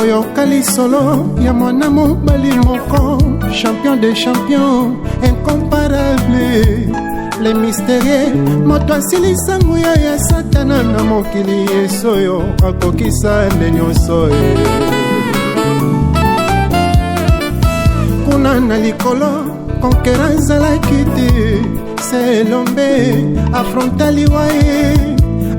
Koyoka lisolo ya mwana mobali moko, champion des champions, incomparable. Les mystérieux, moto asilisa nguya ya satana na mokili yesoyo akokisa nde nyonso ye. Kuna na likolo konkera ezalaki te, se elombe afronta liwa ye.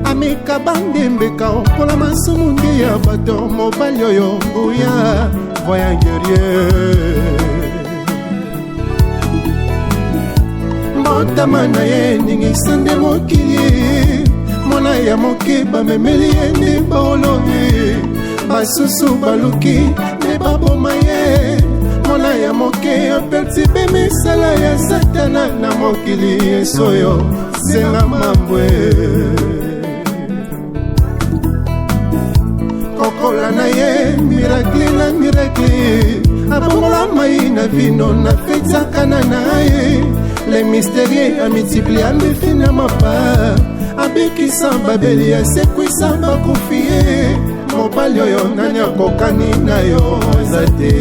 Ameka bandembeka okola masumu nde ya bato mobali oyo nguya voyant guerrier. Mbotama na ye ningisa nde mokili, mwana ya moke bamemeli ye nde baolo ye. Basusu baluki nde baboma ye, mwana ya moke apertibe misala ya satana na mokili yesoyo zenga mambwe. Kokola na ye mirakli na mirakli, abongola mai na vino na fetsakana na ye. Les mystérieux a multiplié à me finir ma part. Abeki samba beli ya sekwi samba kufie. Mobali oyo nani akokani na yo zate.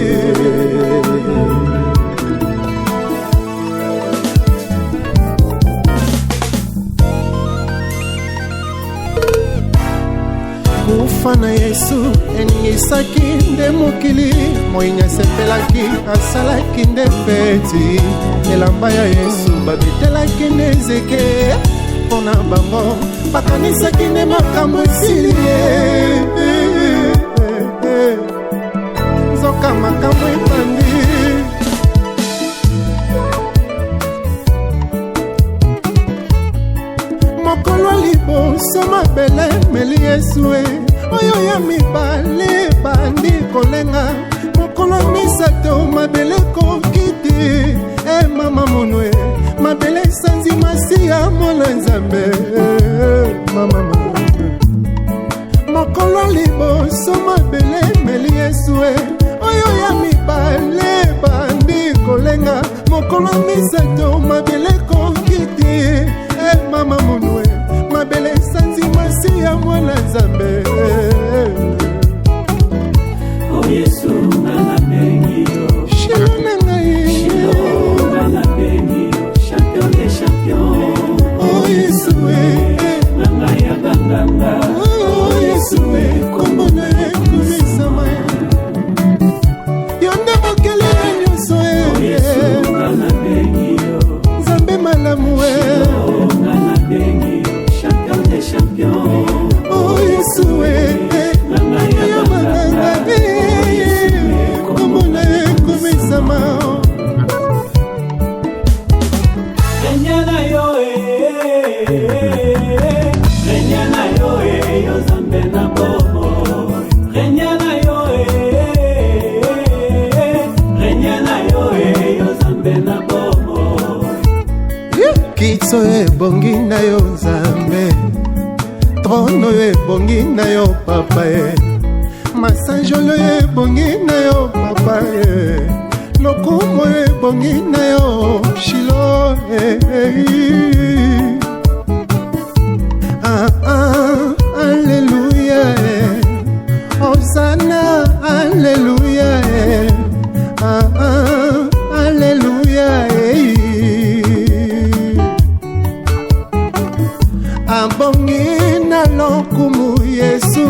Kufa na Yesu eningisaki nde mokili, moinya sepelaki asalaki nde feti. Elamba ya Yesu babitelaki nde zeke, pona bango bakanisaki nde makambo esili ye. Nzoka makambo ebandi, mokolo liboso mabele meli Yesu e. Oyo ya mibale bandi kolenga, mokolo misato mabele kokiti. E mama monwe mabele sanzi masi ya mwana nzambe. Mama mokolo liboso mabele meli Yesu e. Oyo ya mibale bandi kolenga, mokolo misato mabele kokiti. E mama monwe mabele sanzi masi ya mwana nzambe. Oh Yesu nana bengi yo, Shilo nangai, Shilo nana bengi yo, champion des champions. oh Yesu Nanga ya banganga, oh Yesu kombo na ye kumisama. Yonde mokele nyonso oh Yesu nana bengi yo, Nzambe malamu Shilo nana bengi yo, champion des champions. oh Yesu Nanga ya banganga, kombo na ye kumisama. Renyana yo Renyana yo yo zambe na bobo. Renyana yo Renyana yo yo zambe na bobo. Kitso ebongi na yo Nzambe, trono ebongi na yo papa e. Masanjolo ebongi na yo papa e. Lokumo ebongi na yo Shilo Alléluia Hosanna Alléluia Alléluia Abongi na lokumu Yesu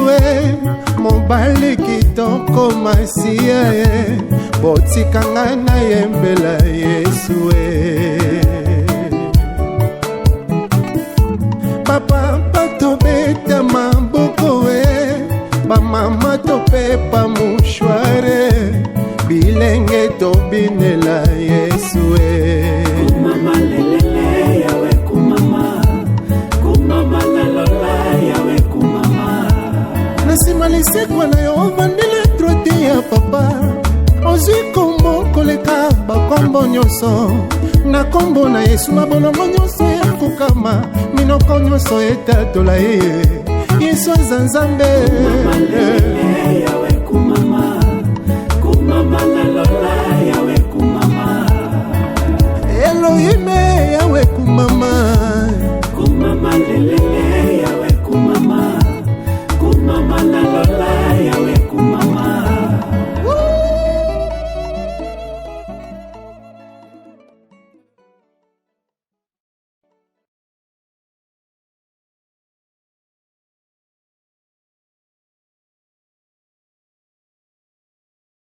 mobali kitoko masia botikanga na yembela Yesu Papa patobeta maboko bamama topepa mushware bilenge tobinela Yesu Kumama lelele yawe kumama, kumama lalola yawe kumama. Nasima lisekwa na yo vandele trote ya papa. Ozwi kombo koleka bakombo nyonso, na kombo na Yesu mabolongo nyonso ya fukama, minoko nyonso etatola ye. Yesu aza Nzambe.